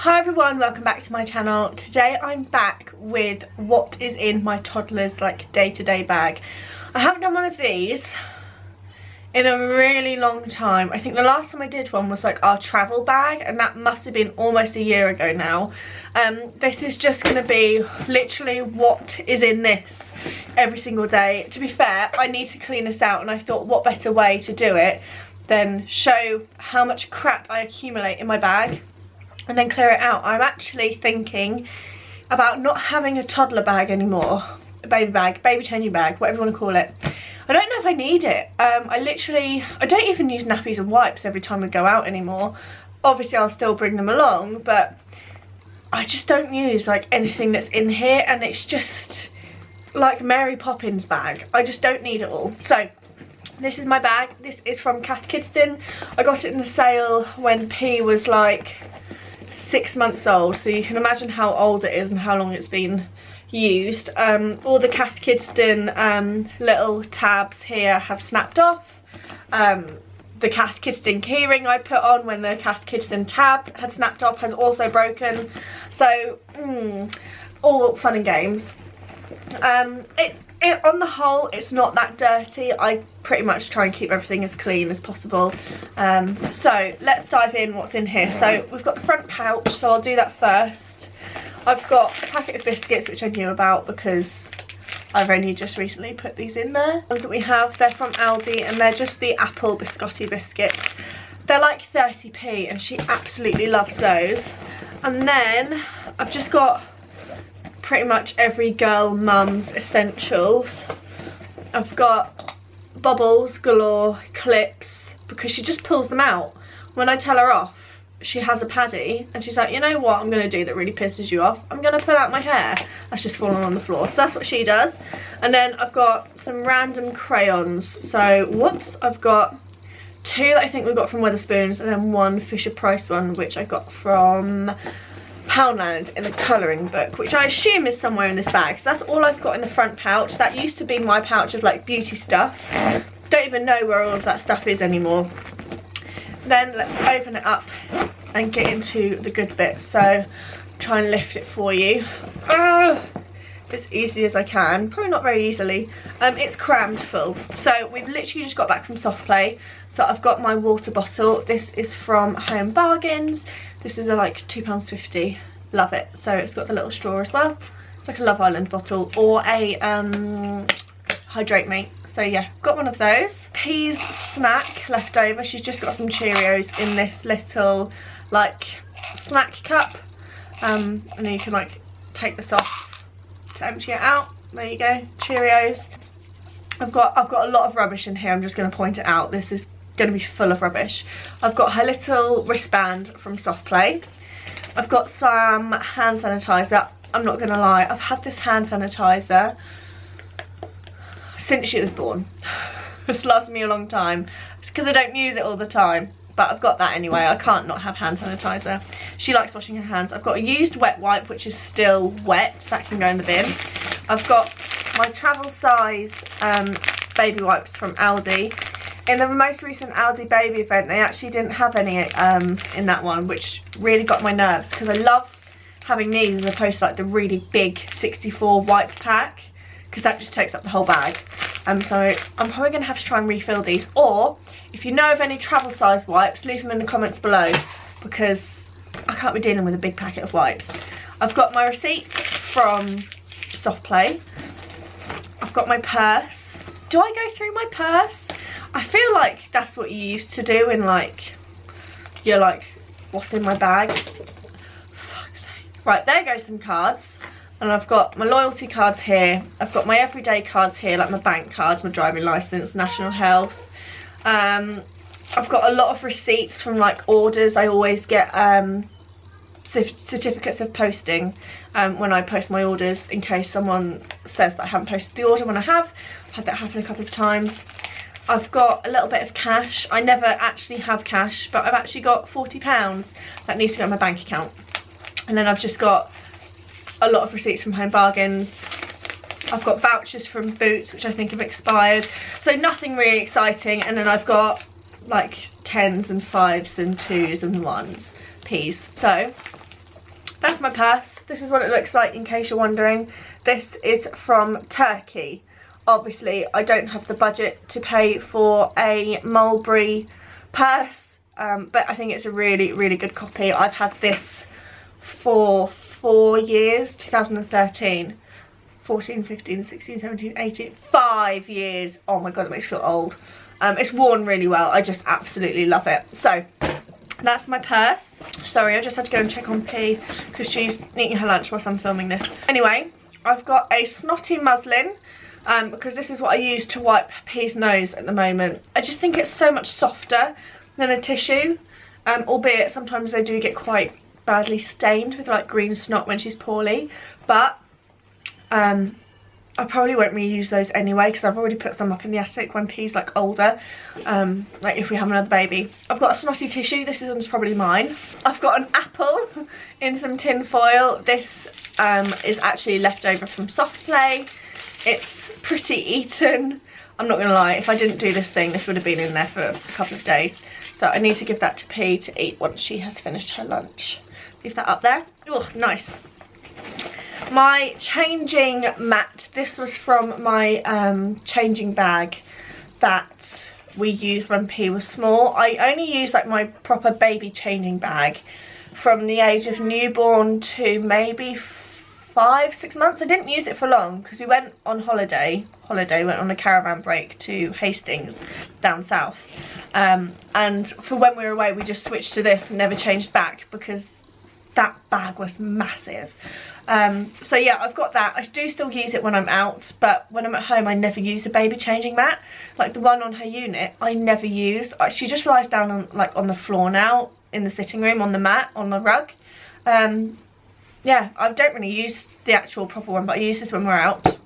Hi everyone, welcome back to my channel. Today I'm back with what is in my toddler's like day-to-day bag. I haven't done one of these in a really long time. I think the last time I did one was like our travel bag, and that must have been almost a year ago now. This is just going to be literally what is in this every single day. To be fair, I need to clean this out, and I thought what better way to do it than show how much crap I accumulate in my bag and then clear it out. I'm actually thinking about not having a toddler bag anymore. A baby bag, baby changing bag, whatever you want to call it. I don't know if I need it. I don't even use nappies and wipes every time we go out anymore. Obviously I'll still bring them along, but I just don't use like anything that's in here, and it's just like Mary Poppins bag. I just don't need it all. So this is my bag. This is from Cath Kidston. I got it in a sale when P was like 6 months old, so you can imagine how old it is and how long it's been used. All the Cath Kidston little tabs here have snapped off. The Cath Kidston keyring I put on when the Cath Kidston tab had snapped off has also broken. So all fun and games. On the whole, it's not that dirty. I pretty much try and keep everything as clean as possible. So let's dive in what's in here. So we've got the front pouch, so I'll do that first. I've got a packet of biscuits, which I knew about because I've only just recently put these in there. The ones that we have, they're from Aldi, and they're just the apple biscotti biscuits. They're like 30p, and she absolutely loves those. And then I've just got pretty much every girl mum's essentials. I've got bubbles galore, clips, because she just pulls them out. When I tell her off, she has a paddy and she's like, you know what I'm gonna do that really pisses you off? I'm gonna pull out my hair. That's just fallen on the floor. So that's what she does. And then I've got some random crayons. So whoops, I've got 2 that I think we got from Wetherspoons, and then 1 Fisher Price one which I got from Poundland in the colouring book, which I assume is somewhere in this bag. So that's all I've got in the front pouch. That used to be my pouch of like beauty stuff. Don't even know where all of that stuff is anymore. Then let's open it up and get into the good bit. So try and lift it for you as easily as I can. Probably not very easily. It's crammed full. So we've literally just got back from soft play. So I've got my water bottle. This is from Home Bargains. This is like £2.50. Love it. So it's got the little straw as well. It's like a Love Island bottle or a Hydrate Me. So yeah, got one of those. P's snack left over. She's just got some Cheerios in this little like snack cup. And then you can like take this off to empty it out. There you go, Cheerios. I've got a lot of rubbish in here. I'm just going to point it out. This is going to be full of rubbish. I've got her little wristband from Soft Play. I've got some hand sanitizer. I'm not going to lie, I've had this hand sanitizer since she was born. It's lasted me a long time. It's because I don't use it all the time, but I've got that anyway. I can't not have hand sanitizer. She likes washing her hands. I've got a used wet wipe which is still wet, so that can go in the bin. I've got my travel size baby wipes from Aldi. In the most recent Aldi baby event, they actually didn't have any in that one, which really got my nerves because I love having these as opposed to like the really big 64 wipe pack, because that just takes up the whole bag. So I'm probably going to have to try and refill these, or if you know of any travel size wipes, leave them in the comments below, because I can't be dealing with a big packet of wipes. I've got my receipt from Soft Play. I've got my purse. Do I go through my purse? I feel like that's what you used to do in like, you're like, what's in my bag? Fuck's sake. Right, there goes some cards. And I've got my loyalty cards here. I've got my everyday cards here, like my bank cards, my driving licence, national health. I've got a lot of receipts from like orders. I always get certificates of posting when I post my orders, in case someone says that I haven't posted the order when I have. I've had that happen a couple of times. I've got a little bit of cash. I never actually have cash, but I've actually got £40 that needs to go in my bank account. And then I've just got a lot of receipts from Home Bargains. I've got vouchers from Boots, which I think have expired. So nothing really exciting. And then I've got like 10s and 5s and 2s and 1s. P's. So That's my purse. This is what it looks like in case you're wondering. This is from Turkey. Obviously, I don't have the budget to pay for a mulberry purse, but I think it's a really, really good copy. I've had this for 4 years, 2013, 14, 15, 16, 17, 18, 5 years. Oh my god, it makes me feel old. It's worn really well. I just absolutely love it. So that's my purse. Sorry, I just had to go and check on P because she's eating her lunch whilst I'm filming this. Anyway, I've got a snotty muslin because this is what I use to wipe P's nose at the moment. I just think it's so much softer than a tissue, albeit sometimes they do get quite badly stained with like green snot when she's poorly, but I probably won't reuse those anyway because I've already put some up in the attic when P's like older, like if we have another baby. I've got a snotty tissue. This one's probably mine. I've got an apple in some tin foil. This is actually left over from soft play. It's pretty eaten. I'm not gonna lie, if I didn't do this thing, this would have been in there for a couple of days. So I need to give that to P to eat once she has finished her lunch. Leave that up there. Oh, nice. My changing mat. This was from my changing bag that we used when P was small. I only use like my proper baby changing bag from the age of newborn to maybe 5-6 months. I didn't use it for long because we went on holiday, went on a caravan break to Hastings down south, and for when we were away we just switched to this and never changed back because that bag was massive. So yeah, I've got that. I do still use it when I'm out, but when I'm at home I never use a baby changing mat. Like the one on her unit I never use. She just lies down on, like on the floor now in the sitting room on the mat, on the rug. Yeah, I don't really use the actual proper one, but I use this when we're out.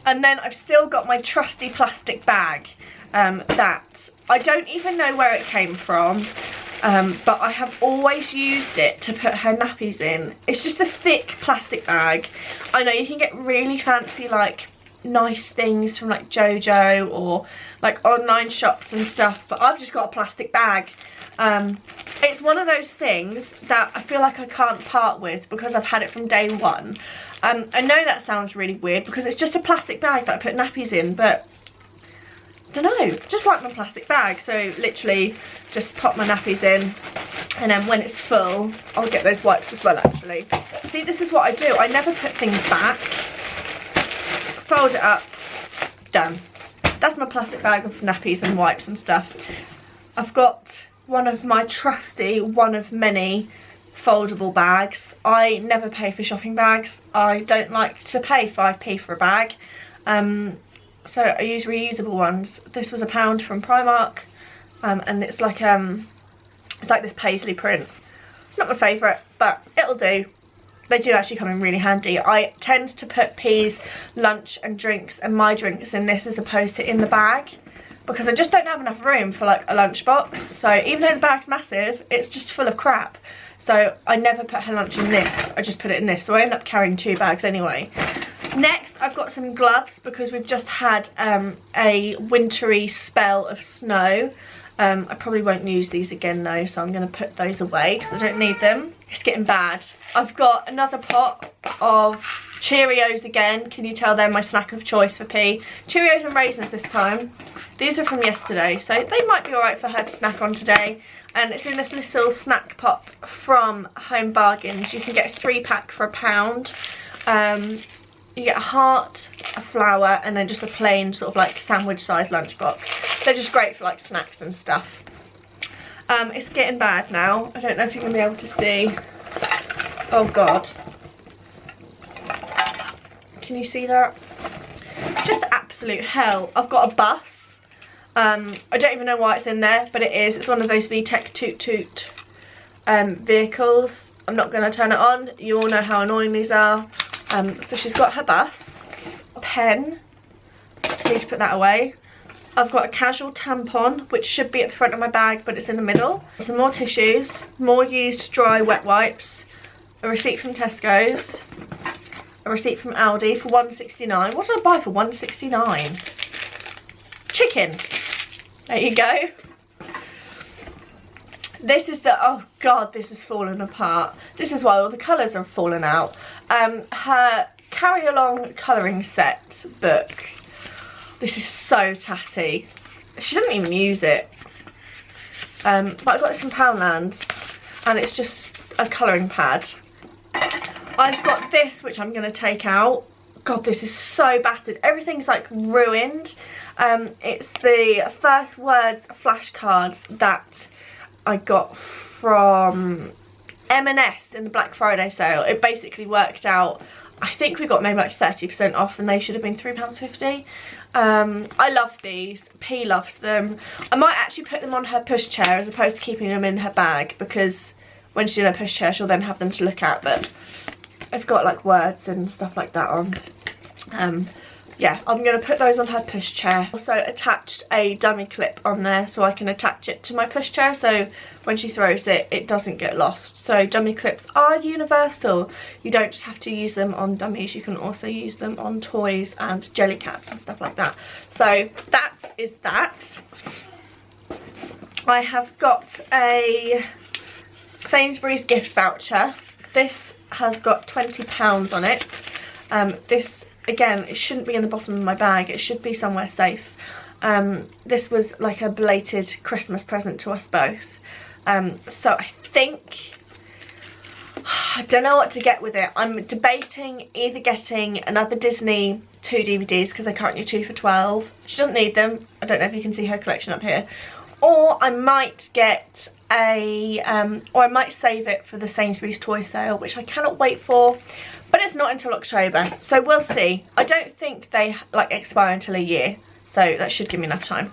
And then I've still got my trusty plastic bag that I don't even know where it came from, but I have always used it to put her nappies in. It's just a thick plastic bag. I know you can get really fancy like nice things from like JoJo or like online shops and stuff, but I've just got a plastic bag. It's one of those things that I feel like I can't part with because I've had it from day one. I know that sounds really weird because it's just a plastic bag that I put nappies in, but I don't know, just like my plastic bag. So literally just pop my nappies in, and then when it's full I'll get those wipes as well. Actually, see, this is what I do. I never put things back. Fold it up, done. That's my plastic bag of nappies and wipes and stuff. I've got one of my trusty, one of many foldable bags. I never pay for shopping bags. I don't like to pay 5p for a bag. So I use reusable ones. This was £1 from Primark, and it's like this paisley print. It's not my favourite, but it'll do. They do actually come in really handy. I tend to put P's lunch and drinks and my drinks in this as opposed to in the bag, because I just don't have enough room for like a lunchbox. So even though the bag's massive, it's just full of crap. So I never put her lunch in this, I just put it in this. So I end up carrying 2 bags anyway. Next, I've got some gloves because we've just had a wintry spell of snow. I probably won't use these again though, so I'm going to put those away because I don't need them. It's getting bad. I've got another pot of Cheerios again. Can you tell they're my snack of choice for P? Cheerios and raisins this time. These are from yesterday, so they might be alright for her to snack on today. And it's in this little snack pot from Home Bargains. You can get a 3-pack for £1. You get a heart, a flower, and then just a plain sort of like sandwich sized lunchbox. They're just great for like snacks and stuff. It's getting bad now. I don't know if you're going to be able to see. Oh god. Can you see that? Just absolute hell. I've got a bus. I don't even know why it's in there, but it is. It's one of those VTech Toot Toot vehicles. I'm not going to turn it on. You all know how annoying these are. So she's got her bus, a pen, need to put that away. I've got a casual tampon, which should be at the front of my bag, but it's in the middle. Some more tissues, more used dry wet wipes, a receipt from Tesco's, a receipt from Aldi for £1.69. What did I buy for £1.69? Chicken. There you go. This is the, oh god, this has fallen apart. This is why all the colours have fallen out. Her Carry Along colouring set book. This is so tatty. She doesn't even use it. But I got this from Poundland, and it's just a colouring pad. I've got this, which I'm going to take out. God, this is so battered. Everything's like ruined. It's the First Words flashcards that I got from M&S in the Black Friday sale. It basically worked out, I think we got maybe like 30% off, and they should have been £3.50. I love these. P loves them. I might actually put them on her pushchair as opposed to keeping them in her bag, because when she's in her pushchair she'll then have them to look at, but I've got like words and stuff like that on. Yeah, I'm going to put those on her pushchair. Also attached a dummy clip on there so I can attach it to my pushchair, so when she throws it, it doesn't get lost. So dummy clips are universal. You don't just have to use them on dummies, you can also use them on toys and jelly cats and stuff like that. So that is that. I have got a Sainsbury's gift voucher. This has got £20 on it. This, again, it shouldn't be in the bottom of my bag, it should be somewhere safe. This was like a belated Christmas present to us both. So I think, I don't know what to get with it. I'm debating either getting another Disney 2 DVDs, because they're currently 2 for £12. She doesn't need them. I don't know if you can see her collection up here. Or I might get a, or I might save it for the Sainsbury's toy sale, which I cannot wait for. But it's not until October, so we'll see. I don't think they like expire until a year, so that should give me enough time.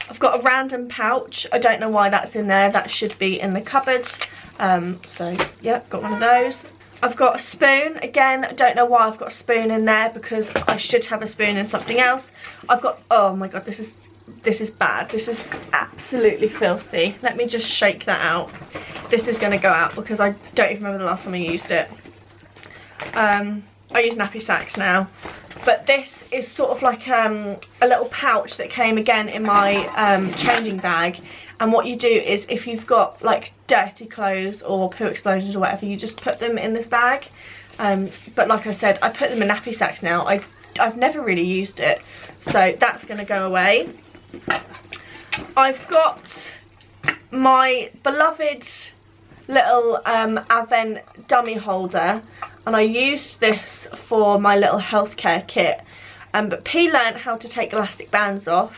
I've got a random pouch. I don't know why that's in there. That should be in the cupboard. So yeah, got one of those. I've got a spoon. Again, I don't know why I've got a spoon in there, because I should have a spoon in something else. I've got, oh my god, this is bad. This is absolutely filthy. Let me just shake that out. This is going to go out because I don't even remember the last time I used it. I use nappy sacks now, but this is sort of like a little pouch that came again in my changing bag. And what you do is, if you've got like dirty clothes or poo explosions or whatever, you just put them in this bag. But like I said, I put them in nappy sacks now. I've never really used it, so that's going to go away. I've got my beloved little Avent dummy holder, and I used this for my little healthcare kit, but P learnt how to take elastic bands off,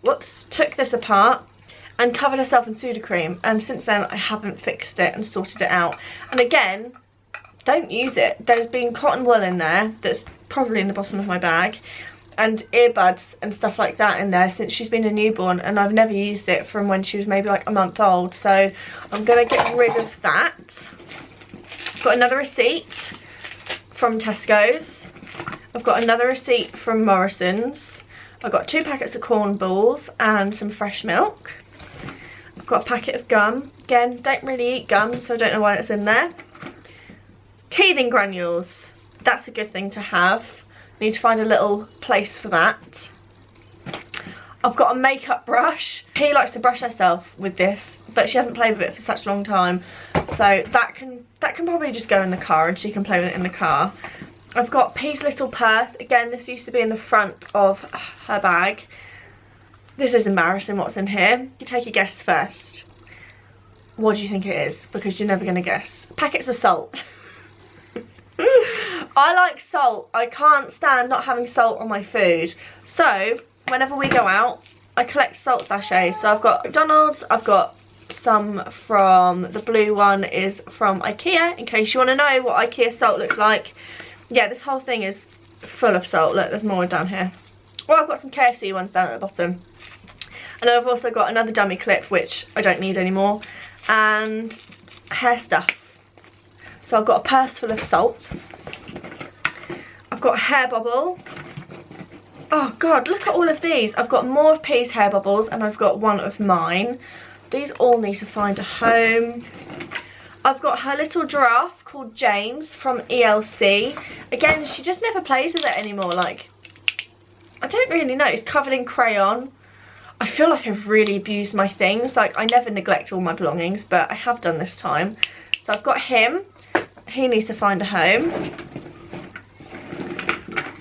whoops, took this apart and covered herself in Sudocrem, and since then I haven't fixed it and sorted it out. And again, don't use it. There's been cotton wool in there that's probably in the bottom of my bag, and earbuds and stuff like that in there since she's been a newborn, and I've never used it from when she was maybe like a month old, so I'm gonna get rid of that. Got another receipt from Tesco's. I've got another receipt from Morrison's. I've got 2 packets of corn balls and some fresh milk. I've got a packet of gum. Again, don't really eat gum, so I don't know why it's in there. Teething granules. That's a good thing to have. Need to find a little place for that. I've got a makeup brush. P likes to brush herself with this, but she hasn't played with it for such a long time, so that can probably just go in the car and she can play with it in the car. I've got P's little purse. Again, this used to be in the front of her bag. This is embarrassing what's in here. You take a guess first. What do you think it is? Because you're never going to guess. Packets of salt. I like salt. I can't stand not having salt on my food. So whenever we go out, I collect salt sachets. So I've got McDonald's, I've got some from, the blue one is from IKEA, in case you want to know what IKEA salt looks like. Yeah, this whole thing is full of salt. Look, there's more down here. Well, I've got some KFC ones down at the bottom. And then I've also got another dummy clip, which I don't need anymore, and hair stuff. So I've got a purse full of salt. I've got a hair bubble. Oh god, look at all of these. I've got more of P's hair bubbles, and I've got one of mine. These all need to find a home. I've got her little giraffe called James from ELC. Again, she just never plays with it anymore. Like, I don't really know. It's covered in crayon. I feel like I've really abused my things. Like, I never neglect all my belongings, but I have done this time. So I've got him. He needs to find a home.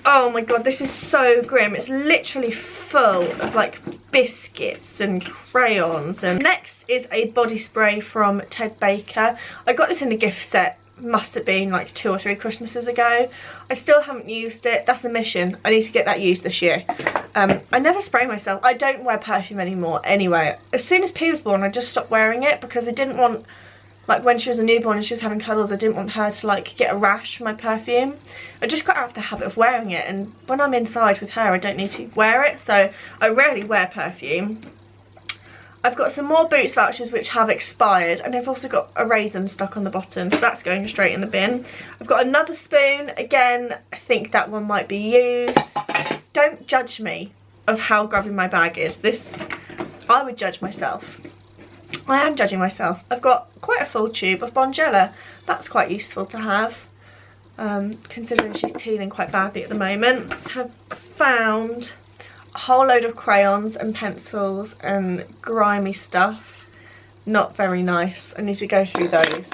Oh my god, this is so grim. It's literally full of like biscuits and crayons. And next is a body spray from Ted Baker. I got this in a gift set, must have been like 2 or 3 Christmases ago. I still haven't used it. That's a mission. I need to get that used this year. I never spray myself. I don't wear perfume anymore anyway. As soon as P was born, I just stopped wearing it because I didn't want, like when she was a newborn and she was having cuddles, I didn't want her to like get a rash from my perfume. I just got out of the habit of wearing it, and when I'm inside with her I don't need to wear it, so I rarely wear perfume. I've got some more Boots vouchers which have expired, and I've also got a raisin stuck on the bottom, so that's going straight in the bin. I've got another spoon. Again, I think that one might be used. Don't judge me of how grubby my bag is. This, I would judge myself. I am judging myself. I've got quite a full tube of Bonjela. That's quite useful to have, considering she's teething quite badly at the moment. Have found a whole load of crayons and pencils and grimy stuff. Not very nice. I need to go through those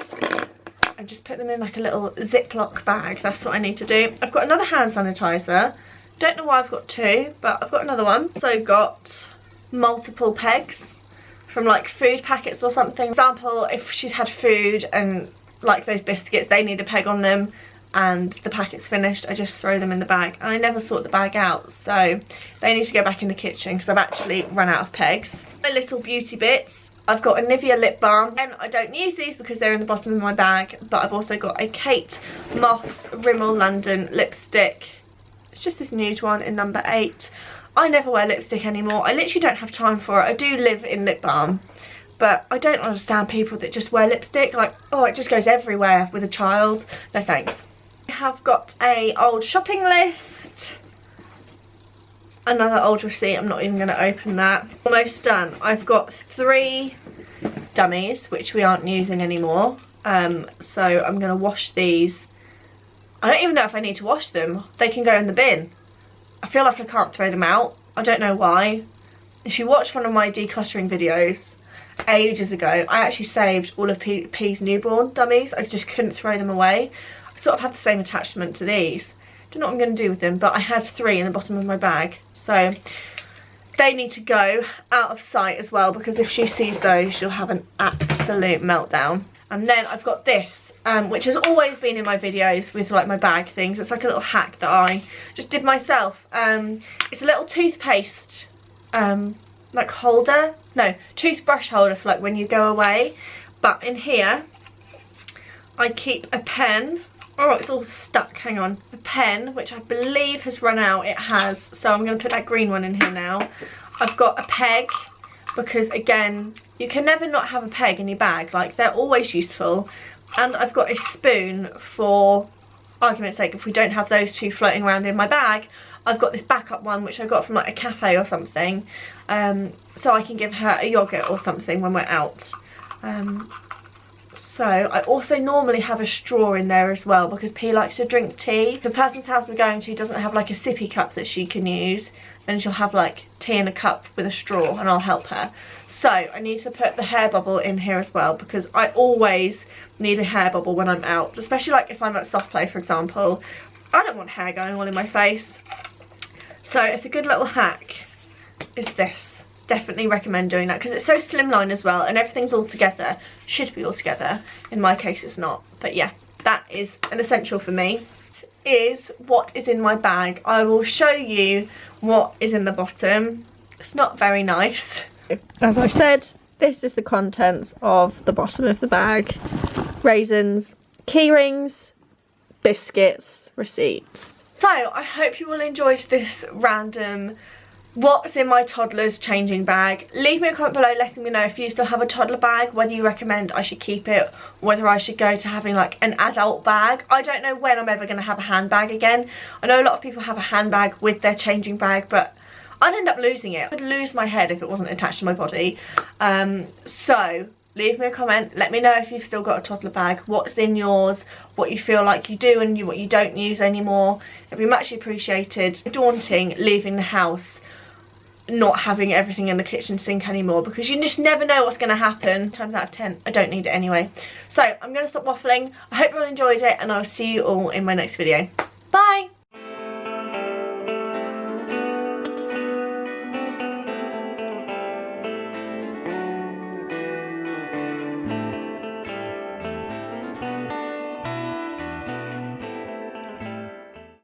and just put them in like a little Ziploc bag. That's what I need to do. I've got another hand sanitizer. Don't know why I've got 2, but I've got another one. So I've got multiple pegs from like food packets or something. For example, if she's had food and like those biscuits, they need a peg on them and the packet's finished, I just throw them in the bag, and I never sort the bag out, so they need to go back in the kitchen because I've actually run out of pegs. My little beauty bits, I've got a Nivea lip balm, and I don't use these because they're in the bottom of my bag, but I've also got a Kate Moss Rimmel London lipstick. It's just this nude one in number 8. I never wear lipstick anymore. I literally don't have time for it. I do live in lip balm, but I don't understand people that just wear lipstick. Like, oh, it just goes everywhere with a child. No thanks. I have got a old shopping list. Another old receipt. I'm not even going to open that. Almost done. I've got 3 dummies, which we aren't using anymore. So I'm going to wash these. I don't even know if I need to wash them. They can go in the bin. I feel like I can't throw them out. I don't know why. If you watch one of my decluttering videos ages ago, I actually saved all of P's newborn dummies. I just couldn't throw them away. I sort of had the same attachment to these. Don't know what I'm going to do with them, but I had 3 in the bottom of my bag. So they need to go out of sight as well, because if she sees those, she'll have an absolute meltdown. And then I've got this, which has always been in my videos with like my bag things. It's like a little hack that I just did myself. It's a little toothpaste like holder, no, toothbrush holder for like when you go away. But in here I keep a pen. Oh, it's all stuck, hang on. A pen, which I believe has run out. It has, so I'm going to put that green one in here now. I've got a peg, because again, you can never not have a peg in your bag. Like, they're always useful. And I've got a spoon for argument's sake, if we don't have those 2 floating around in my bag. I've got this backup one, which I got from like a cafe or something. So I can give her a yogurt or something when we're out. So I also normally have a straw in there as well, because P likes to drink tea. If the person's house we're going to doesn't have like a sippy cup that she can use, then she'll have like tea in a cup with a straw, and I'll help her. So I need to put the hair bubble in here as well, because I always need a hair bubble when I'm out, especially like if I'm at soft play, for example. I don't want hair going all in my face. So it's a good little hack, is this. Definitely recommend doing that, because it's so slimline as well, and everything's all together. Should be all together. In my case it's not, but yeah, that is an essential for me. Is what is in my bag. I will show you what is in the bottom. It's not very nice. As I said, this is the contents of the bottom of the bag. Raisins, key rings, biscuits, receipts. So I hope you all enjoyed this random what's in my toddler's changing bag. Leave me a comment below letting me know if you still have a toddler bag, whether you recommend I should keep it, or whether I should go to having like an adult bag. I don't know when I'm ever going to have a handbag again. I know a lot of people have a handbag with their changing bag, but I'd end up losing it. I'd lose my head if it wasn't attached to my body. So leave me a comment, let me know if you've still got a toddler bag, what's in yours, what you feel like you do and what you don't use anymore. It'd be much appreciated. Daunting leaving the house not having everything in the kitchen sink anymore, because you just never know what's going to happen. Times out of 10, I don't need it anyway. So I'm going to stop waffling. I hope you all enjoyed it, and I'll see you all in my next video. Bye!